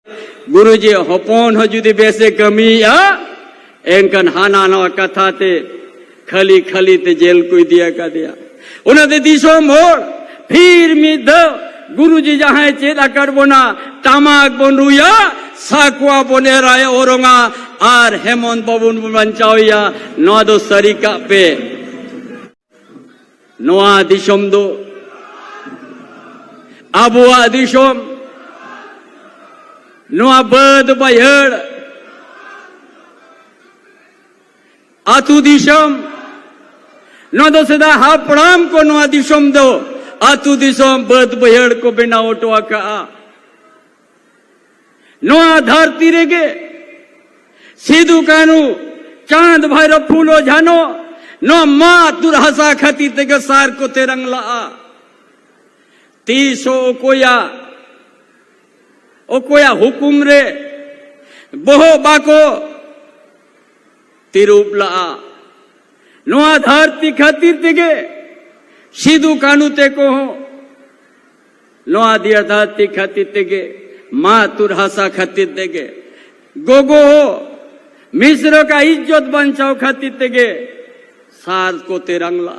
गुरुजी हपन हो जुदी बेसे कमिया एनकन हाना नवा कथा ते खली खली ते जेल कोई दिया का दिया उन्हें दिशो मोड़ फिर मिद गुरुजी जहाँ चेदा कर बोना टामाक बोन रुया साकुआ बोने राय औरंगा आर हेमंत बाबुन बंचाओया नवा दो सरिका पे नवा दिशम दो आबुआ दिशम नवा बद बायड़ आतु दिशम नवा दो सदा हापड़ाम को नवा दिशम दो आतु दिशम बद बायड़ को बिना ओटवा का नवा धरती रेगे सीधु कानू चांद भैरव फूलो जानो नो माँ तुरहसा खती तेगे सार को तेरंग ला तीसो ओकोया हुकुम रे बोहो बाको तिरुप ला नोआ धरती खातिर तेगे सीधु कानू ते को हो नोआ दिया धरती खातिर तेगे माँ तुरहसा खातिर तेगे गोगो हो मिस्र का इज्जत बंचाओ खातिर तेगे सार को तेरंगला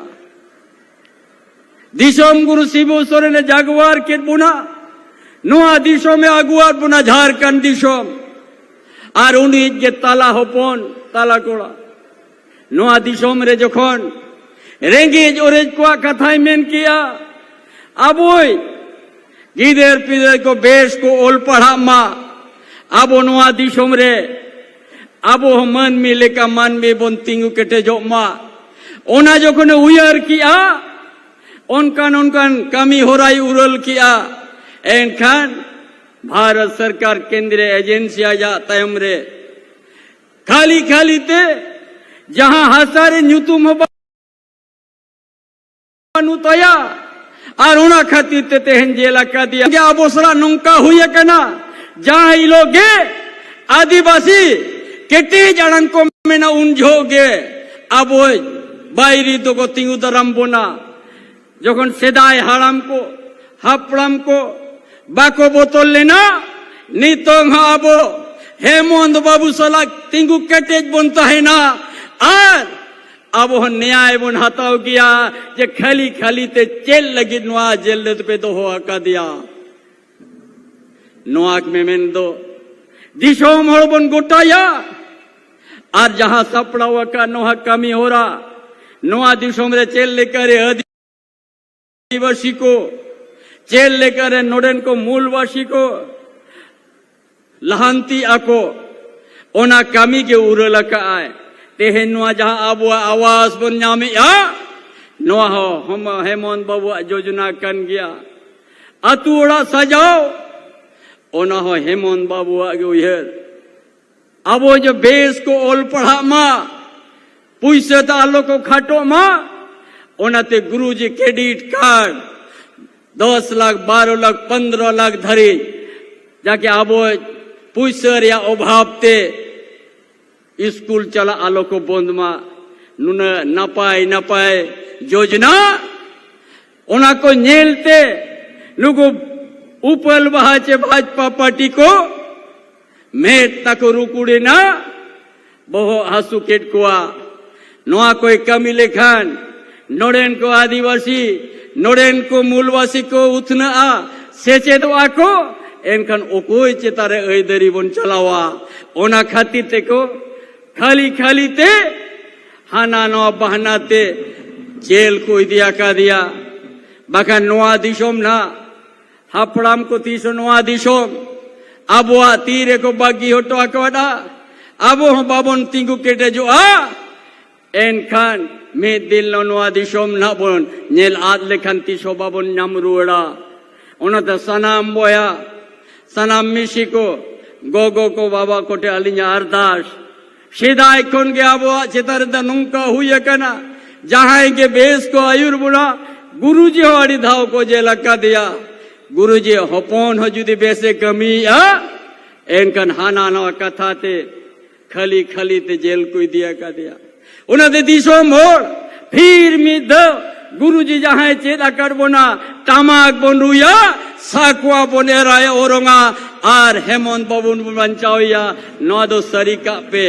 दिशोम गुरु शिबू सोरेन जागवार के बुना नोआ दिशों में अगुआर बुना झारखंड दिशोम और उन्हीं के ताला होपोन ताला कोड़ा नोआ दिशोम रे जोखन रेंगेज ओरेज को कथाई मेन किया अब वही गिदेर पिदेर को बेस को ओल पढ़ा माँ अब नोआ दिशोम रे अब वो मन में लेका मन में बोन तिंगु केटे जो माँ ओना जो कोने उयर किया उनकान कमी हो रही उरल किया एनखान भारत सरकार केंद्रीय एजेंसी आया तयम रे खाली खाली ते जहां हसारे न्यूतुम अनुतया और उना खातिर ते तेहन जेला का दिया क्या अबोसरा नौका हुई है कना जहां ये लोग आदिवासी केटे जड़न को में ना उनझोगे अब वो बायरी तो को तिंगु दरम बोना जोखन सेदाय हाराम को हापड़ाम को बाको बोतल लेना नीतों आबो हेमंत बाबू सला तिंगु केटेज बनता है ना और अब वो न्याय बन हताओ किया जे खाली खाली ते चेल लगी नुआ जेल पे तो हो का दिया नुआक में मेन दो दिशो मोड़ बन गोटाया और जहां सपड़ा हुआ का नोहा कमी हो रहा नोआ दिशों में चेल लेकर आदिवासी को चेल लेकर नोडेन को मूलवासी को लहांती आको ओना कमी के उरला का आए तेहन नुआ जहां आबुआ आवास बन जामे या नुआ हो हम हेमंत बाबू योजना कन गया अतुड़ा सजाओ ओना हो हेमंत बाबू आगे उयर अब वो जो बेस को ओल पढ़ा माँ पुइसे दालो को खाटो माँ ओनाते गुरुजी क्रेडिट कार्ड 10 लाख 12 लाख 15 लाख धरी जाके अब वो पुइसर या अभाव ते स्कूल चला आलो को बंद माँ नुन नपाए योजना ओना को नेलते नुको उपल बहाचे भाजपा पार्टी को मेट तको रुकुड़े ना बहु हसु केट कुआ नोआ कोई कमी लेखान नोडेन को आदिवासी नोडेन को मूलवासी को उतना सेचे दो आको एनखान ओकोई चेतारे ऐदरी बन चलावा ओना खातिर ते को खाली खाली ते हाना नोआ बहाना ते जेल को दिया का दिया बाका नोआ दिशोम ना हापड़ाम को तीसो नोआ दिशोम अब वो तीरे को बागी होटो आकवाड़ा अब वो बाबन तिंगु केटे जो एनखान में दिल नोआ दिशोम ना बोन नेल आद लेखान तीसो बाबन नाम रुड़ा उन्होंने सनाम बोया सनाम मिशी को गोगो को बाबा कोटे अलिंजा अरदास सीधा इकोन के अब चितर नुंका हुई है कहना जहाँ के बेस को आयुर बुढ़ा गुरुजी हो अड़ी धाव को जेल का दिया गुरुजी होपोन हो जुदी बेसे कमी एनकन हाना नवा कथा ते खली खली ते जेल कोई दिया का दिया उन्हें दिशो मोड़ फिर मिद गुरुजी जहां चेद आकार बोना टामाक बन रुया साकुआ बन एराय ओरंगा और हेमंत बाबू बन बंचाओया नवा दो सरी का पे